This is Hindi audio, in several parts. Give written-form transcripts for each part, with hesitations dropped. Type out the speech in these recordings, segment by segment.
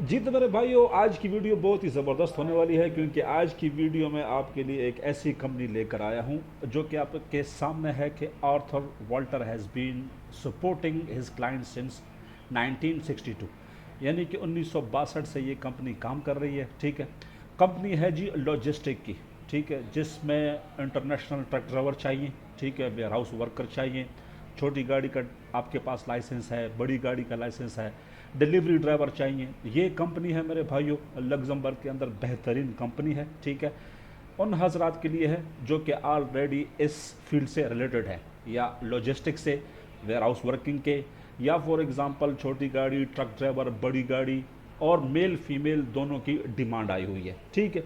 जी तो मेरे भाइयों, आज की वीडियो बहुत ही ज़बरदस्त होने वाली है क्योंकि आज की वीडियो में आपके लिए एक ऐसी कंपनी लेकर आया हूं जो कि आपके सामने है कि Arthur Walter has been supporting his client since 1962, यानी कि 1962 से ये कंपनी काम कर रही है। ठीक है, कंपनी है जी लॉजिस्टिक की। ठीक है, जिसमें इंटरनेशनल ट्रक ड्राइवर चाहिए, ठीक है, वेयर हाउस वर्कर चाहिए, छोटी गाड़ी का आपके पास लाइसेंस है, बड़ी गाड़ी का लाइसेंस है, डिलीवरी ड्राइवर चाहिए। ये कंपनी है मेरे भाइयों, लग्जमबर्ग के अंदर बेहतरीन कंपनी है। ठीक है, उन हजरात के लिए है जो कि ऑलरेडी इस फील्ड से रिलेटेड है, या लॉजिस्टिक से, वेयर हाउस वर्किंग के, या फॉर एग्जांपल छोटी गाड़ी, ट्रक ड्राइवर, बड़ी गाड़ी, और मेल फीमेल दोनों की डिमांड आई हुई है। ठीक है,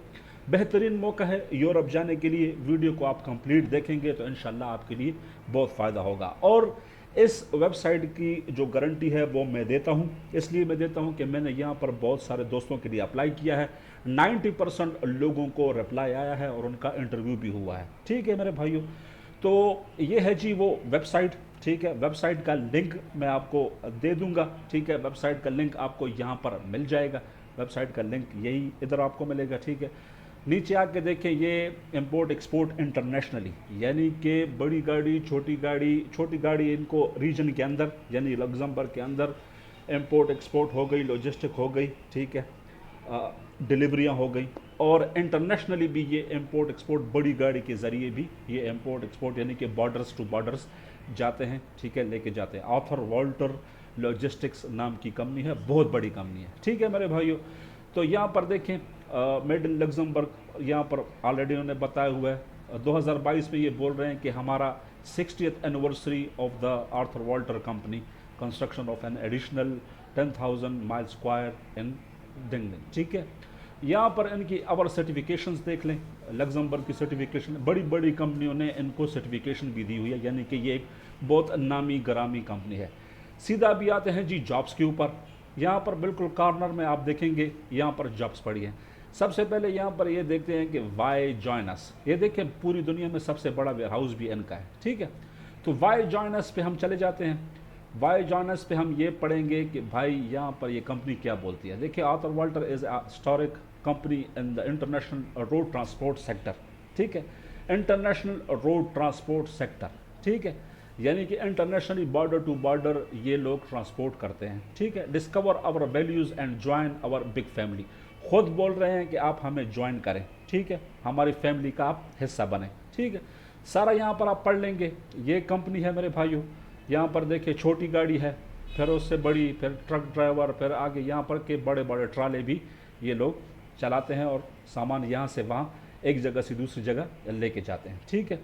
बेहतरीन मौका है यूरोप जाने के लिए। वीडियो को आप कंप्लीट देखेंगे तो इंशाल्लाह आपके लिए बहुत फ़ायदा होगा। और इस वेबसाइट की जो गारंटी है वो मैं देता हूँ, इसलिए मैं देता हूँ कि मैंने यहाँ पर बहुत सारे दोस्तों के लिए अप्लाई किया है। 90% लोगों को रिप्लाई आया है और उनका इंटरव्यू भी हुआ है। ठीक है मेरे भाइयों, तो ये है जी वो वेबसाइट। ठीक है, वेबसाइट का लिंक मैं आपको दे दूंगा। ठीक है, वेबसाइट का लिंक आपको यहाँ पर मिल जाएगा। वेबसाइट का लिंक यही इधर आपको मिलेगा। ठीक है, नीचे आके देखें, ये इंपोर्ट एक्सपोर्ट इंटरनेशनली, यानी कि बड़ी गाड़ी, छोटी गाड़ी इनको रीजन के अंदर यानी लग्जमबर्ग के अंदर इंपोर्ट एक्सपोर्ट हो गई, लॉजिस्टिक हो गई। ठीक है, डिलीवरियां हो गई, और इंटरनेशनली भी ये इंपोर्ट एक्सपोर्ट बड़ी गाड़ी के ज़रिए भी ये इंपोर्ट एक्सपोर्ट यानी कि बॉर्डर्स टू बॉर्डर्स जाते हैं। ठीक है, लेके जाते हैं। आर्थर वाल्टर लॉजिस्टिक्स नाम की कंपनी है, बहुत बड़ी कंपनी है। ठीक है मेरे भाइयों, तो यहाँ पर देखें मेड इन लग्जमबर्ग यहाँ पर ऑलरेडी उन्होंने बताया हुआ है। 2022 में ये बोल रहे हैं कि हमारा 60th anniversary of the Arthur Walter company, construction of an additional 10,000 mile square in डिंगलिन। ठीक है, यहाँ पर इनकी अवर सर्टिफिकेशंस देख लें। लग्जमबर्ग की सर्टिफिकेशन, बड़ी बड़ी कंपनियों ने इनको सर्टिफिकेशन भी दी हुई है, यानी कि ये एक बहुत नामी गरामी कंपनी है। सीधा भी आते हैं जी जॉब्स के ऊपर। यहाँ पर बिल्कुल कॉर्नर में आप देखेंगे, यहाँ पर जॉब्स पड़ी हैं। सबसे पहले यहाँ पर ये देखते हैं कि वाई जॉइन अस। ये देखें, पूरी दुनिया में सबसे बड़ा वेयर हाउस भी इनका है। ठीक है, तो वाई जॉइन अस पे हम चले जाते हैं। वाई जॉइन अस पे हम ये पढ़ेंगे कि भाई यहाँ पर ये कंपनी क्या बोलती है। देखिए, Arthur Walter is a historic company in the international road transport sector. ठीक है, इंटरनेशनल रोड ट्रांसपोर्ट सेक्टर। ठीक है, यानी कि इंटरनेशनली बॉर्डर टू बॉर्डर ये लोग ट्रांसपोर्ट करते हैं। ठीक है, discover our values and join our big family. खुद बोल रहे हैं कि आप हमें ज्वाइन करें। ठीक है, हमारी फैमिली का आप हिस्सा बने। ठीक है, सारा यहाँ पर आप पढ़ लेंगे। ये कंपनी है मेरे भाइयों। यहाँ पर देखिए, छोटी गाड़ी है, फिर उससे बड़ी, फिर ट्रक ड्राइवर, फिर आगे यहाँ पर के बड़े बड़े ट्राले भी ये लोग चलाते हैं और सामान यहाँ से वहाँ, एक जगह से दूसरी जगह लेके जाते हैं। ठीक है,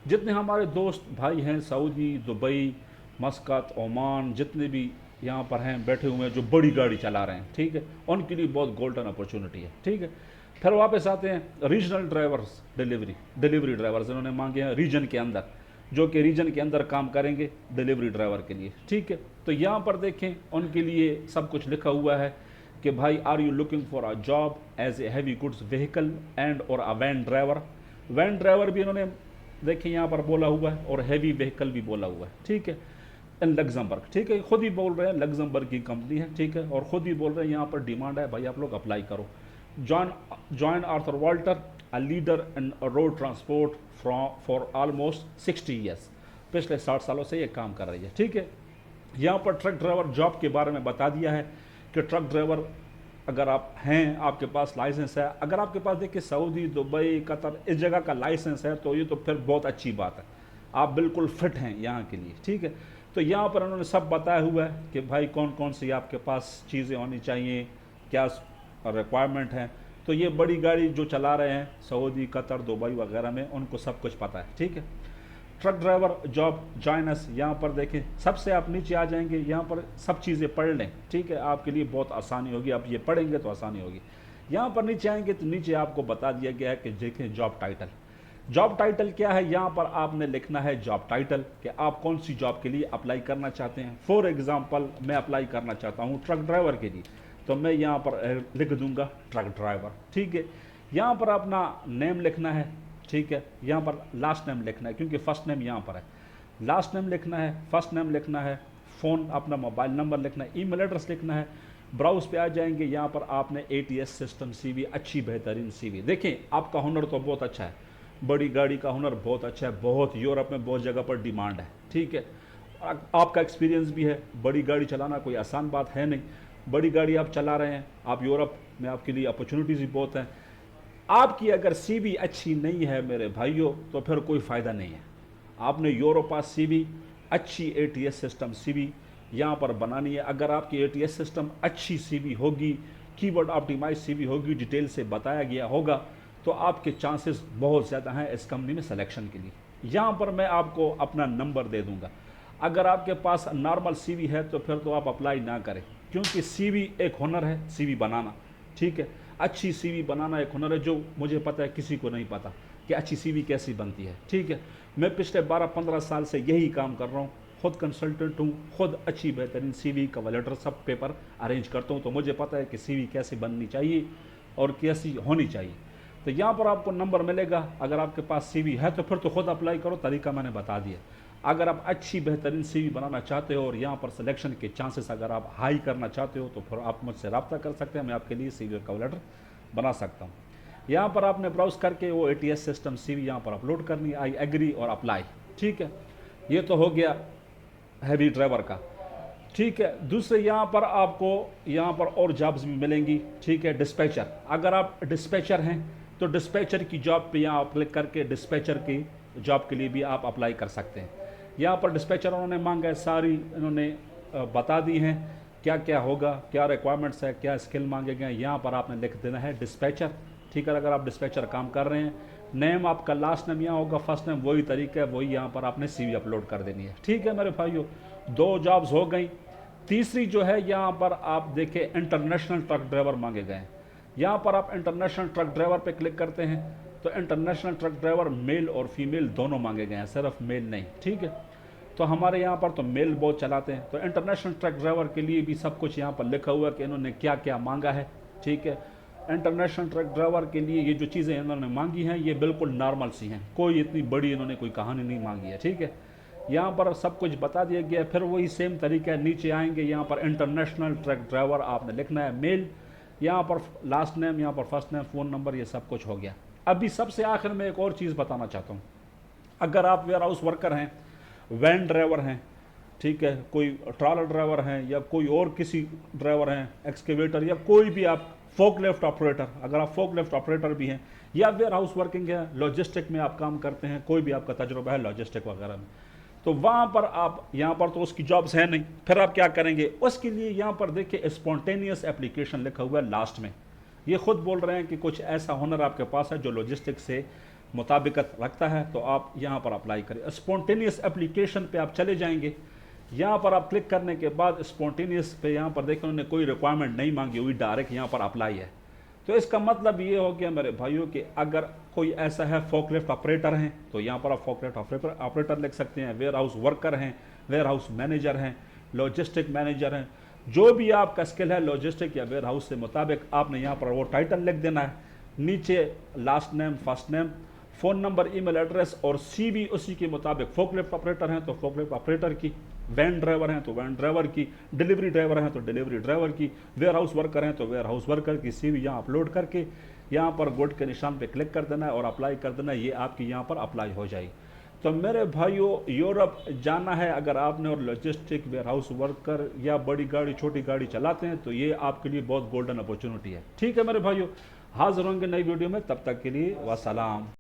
जितने हमारे दोस्त भाई हैं सऊदी, दुबई, मस्कत, ओमान, जितने भी यहाँ पर हैं बैठे हुए हैं जो बड़ी गाड़ी चला रहे हैं, ठीक है, उनके लिए बहुत गोल्डन अपॉर्चुनिटी है। ठीक है, फिर वापस आते हैं रीजनल ड्राइवर्स, डिलीवरी ड्राइवर्स इन्होंने मांगे हैं रीजन के अंदर, जो कि रीजन के अंदर काम करेंगे डिलीवरी ड्राइवर के लिए। ठीक है, तो यहाँ पर देखें, उनके लिए सब कुछ लिखा हुआ है कि भाई, are you looking for a job as a heavy goods vehicle and or a van driver. Van driver भी इन्होंने देखिए यहाँ पर बोला हुआ है, और हैवी व्हीकल भी बोला हुआ है। ठीक है, इन लग्जमबर्ग। ठीक है, खुद ही बोल रहे हैं लग्जमबर्ग की कंपनी है। ठीक है, और खुद ही बोल रहे हैं यहाँ पर डिमांड है, भाई आप लोग अप्लाई करो। Join Arthur Walter, a leader in road transport for almost 60 years. पिछले 60 सालों से ये काम कर रही है। ठीक है, यहाँ पर ट्रक ड्राइवर जॉब के बारे में बता दिया है कि ट्रक ड्राइवर अगर आप हैं, आपके पास लाइसेंस है, अगर आपके पास देखिए सऊदी, दुबई, कतर, इस जगह का लाइसेंस है, तो ये तो फिर बहुत अच्छी बात है, आप बिल्कुल फिट हैं यहाँ के लिए। ठीक है, तो यहाँ पर उन्होंने सब बताया हुआ है कि भाई कौन कौन सी आपके पास चीज़ें होनी चाहिए, क्या रिक्वायरमेंट है। तो ये बड़ी गाड़ी जो चला रहे हैं सऊदी, कतर, दुबई वगैरह में, उनको सब कुछ पता है। ठीक है, ट्रक ड्राइवर जॉब जॉइनस, यहाँ पर देखें, सबसे आप नीचे आ जाएंगे, यहाँ पर सब चीज़ें पढ़ लें। ठीक है, आपके लिए बहुत आसानी होगी, आप ये पढ़ेंगे तो आसानी होगी। यहाँ पर नीचे आएंगे तो नीचे आपको बता दिया गया है कि देखें जॉब टाइटल। जॉब टाइटल क्या है, यहाँ पर आपने लिखना है जॉब टाइटल कि आप कौन सी जॉब के लिए अप्लाई करना चाहते हैं। फॉर एग्जाम्पल, मैं अप्लाई करना चाहता हूँ ट्रक ड्राइवर के लिए, तो मैं यहाँ पर लिख दूंगा ट्रक ड्राइवर। ठीक है, यहाँ पर अपना नेम लिखना है। ठीक है, यहाँ पर लास्ट नेम लिखना है, क्योंकि फर्स्ट नेम यहाँ पर है। लास्ट नेम लिखना है, फर्स्ट नेम लिखना है, फ़ोन अपना मोबाइल नंबर लिखना है, ईमेल एड्रेस लिखना है, ब्राउज पे आ जाएंगे, यहाँ पर आपने ATS सिस्टम CV, अच्छी बेहतरीन CV। देखें आपका हुनर तो बहुत अच्छा है, बड़ी गाड़ी का हुनर बहुत अच्छा है, बहुत यूरोप में बहुत जगह पर डिमांड है, ठीक है। आपका एक्सपीरियंस भी है, बड़ी गाड़ी चलाना कोई आसान बात है नहीं, बड़ी गाड़ी आप चला रहे हैं, आप यूरोप में आपके लिए अपॉर्चुनिटीज़ भी बहुत हैं। आपकी अगर CV अच्छी नहीं है मेरे भाइयों तो फिर कोई फ़ायदा नहीं है। आपने यूरोपा CV, अच्छी ATS सिस्टम CV यहाँ पर बनानी है। अगर आपकी ATS सिस्टम अच्छी CV होगी, कीवर्ड ऑप्टिमाइज CV होगी, डिटेल से बताया गया होगा, तो आपके चांसेस बहुत ज़्यादा हैं इस कंपनी में सिलेक्शन के लिए। यहाँ पर मैं आपको अपना नंबर दे दूँगा। अगर आपके पास नॉर्मल CV है तो फिर तो आप अप्लाई ना करें, क्योंकि CV एक हुनर है, CV बनाना, ठीक है। अच्छी CV बनाना एक हुनर है जो मुझे पता है किसी को नहीं पता कि अच्छी CV कैसी बनती है, ठीक है। मैं पिछले 12-15 साल से यही काम कर रहा हूँ, खुद कंसल्टेंट हूँ, खुद अच्छी बेहतरीन CV, कवर लेटर, सब पेपर अरेंज करता हूँ, तो मुझे पता है कि CV कैसी बननी चाहिए और कैसी होनी चाहिए। तो यहाँ पर आपको नंबर मिलेगा। अगर आपके पास CV है तो फिर तो खुद अप्लाई करो, तरीका मैंने बता दिया। अगर आप अच्छी बेहतरीन CV बनाना चाहते हो और यहाँ पर सिलेक्शन के चांसेस अगर आप हाई करना चाहते हो तो फिर आप मुझसे रब्ता कर सकते हैं, मैं आपके लिए CV और कवर लेटर बना सकता हूँ। यहाँ पर आपने ब्राउज करके वो ATS सिस्टम CV यहाँ पर अपलोड करनी है, आई एग्री और अप्लाई, ठीक है। ये तो हो गया हैवी ड्राइवर का, ठीक है। दूसरे यहाँ पर आपको यहाँ पर और जॉब्स भी मिलेंगी, ठीक है। डिस्पैचर, अगर आप डिस्पैचर हैं तो डिस्पैचर की जॉब पे यहाँ क्लिक करके डिस्पैचर की जॉब के लिए भी आप अप्लाई कर सकते हैं। यहाँ पर डिस्पैचर उन्होंने मांगा है, सारी इन्होंने बता दी हैं क्या क्या होगा, क्या रिक्वायरमेंट्स है, क्या स्किल मांगे गए हैं। यहाँ पर आपने लिख देना है डिस्पैचर, ठीक है। अगर आप डिस्पैचर काम कर रहे हैं, नेम आपका लास्ट नेम यहाँ होगा, फर्स्ट नेम, वही तरीका है, वही यहाँ पर आपने CV अपलोड कर देनी है, ठीक है मेरे भाइयों। 2 जॉब्स हो गई। तीसरी जो है यहाँ पर आप देखें इंटरनेशनल ट्रक ड्राइवर मांगे गए हैं। यहाँ पर आप इंटरनेशनल ट्रक ड्राइवर पे क्लिक करते हैं तो इंटरनेशनल ट्रक ड्राइवर मेल और फीमेल दोनों मांगे गए हैं, सिर्फ मेल नहीं, ठीक है। तो हमारे यहाँ पर तो मेल बहुत चलाते हैं, तो इंटरनेशनल ट्रक ड्राइवर के लिए भी सब कुछ यहाँ पर लिखा हुआ है कि इन्होंने क्या क्या मांगा है, ठीक है। इंटरनेशनल ट्रक ड्राइवर के लिए ये जो चीज़ें इन्होंने मांगी हैं ये बिल्कुल नॉर्मल सी हैं, कोई इतनी बड़ी इन्होंने कोई कहानी नहीं मांगी है, ठीक है। यहाँ पर सब कुछ बता दिया गया है। फिर वही सेम तरीका है, नीचे आएंगे यहाँ पर इंटरनेशनल ट्रक ड्राइवर आपने लिखना है मेल, यहाँ पर लास्ट नेम, यहाँ पर फर्स्ट नेम, फ़ोन नंबर, ये सब कुछ हो गया। अभी सबसे आखिर में एक और चीज़ बताना चाहता हूँ। अगर आप वेयर हाउस वर्कर हैं, वैन ड्राइवर हैं, ठीक है, कोई ट्रॉलर ड्राइवर हैं या कोई और किसी ड्राइवर हैं, एक्सकेवेटर या कोई भी आप फोकलिफ्ट ऑपरेटर, अगर आप फोकलिफ्ट ऑपरेटर भी हैं या वेयर हाउस वर्किंग है, लॉजिस्टिक में आप काम करते हैं, कोई भी आपका तजुर्बा है लॉजिस्टिक वगैरह में, तो वहाँ पर आप, यहाँ पर तो उसकी जॉब्स हैं नहीं, फिर आप क्या करेंगे उसके लिए। यहाँ पर देखिए स्पॉन्टेनियस एप्लीकेशन लिखा हुआ है लास्ट में। ये खुद बोल रहे हैं कि कुछ ऐसा हुनर आपके पास है जो लॉजिस्टिक से मुताबिकत रखता है, तो आप यहाँ पर अप्लाई करें। स्पॉन्टेनियस एप्लीकेशन पे आप चले जाएंगे, यहाँ पर आप क्लिक करने के बाद स्पॉन्टेनियस पे यहाँ पर देखें उन्होंने कोई रिक्वायरमेंट नहीं मांगी हुई, डायरेक्ट यहाँ पर अप्लाई है। तो इसका मतलब ये हो गया मेरे भाइयों कि अगर कोई ऐसा है फोकलिफ्ट ऑपरेटर हैं तो यहाँ पर आप फोकलिफ्ट ऑपरेटर लिख सकते हैं, वेयर हाउस वर्कर हैं, वेयर हाउस मैनेजर हैं, लॉजिस्टिक मैनेजर हैं, जो भी आपका स्किल है लॉजिस्टिक या वेयर हाउस से मुताबिक आपने यहाँ पर वो टाइटल लिख देना है। नीचे last name, first name, phone number, email address और CV उसी के मुताबिक। फोकलिफ्ट ऑपरेटर हैं तो फोकलिफ्ट ऑपरेटर की, वैन ड्राइवर हैं तो वैन ड्राइवर की, डिलीवरी ड्राइवर हैं तो डिलीवरी ड्राइवर की, वेयर हाउस वर्कर हैं तो वेयर हाउस वर्कर की CV यहाँ अपलोड करके यहाँ पर गुड के निशान पे क्लिक कर देना है और अप्लाई कर देना है। ये आपकी यहाँ पर अप्लाई हो जाएगी। तो मेरे भाइयों, यूरोप जाना है अगर आपने और लॉजिस्टिक, वेयर हाउस वर्कर या बड़ी गाड़ी छोटी गाड़ी चलाते हैं तो ये आपके लिए बहुत गोल्डन अपॉर्चुनिटी है, ठीक है मेरे भाइयों। हाजिर होंगे नई वीडियो में, तब तक के लिए वसलाम।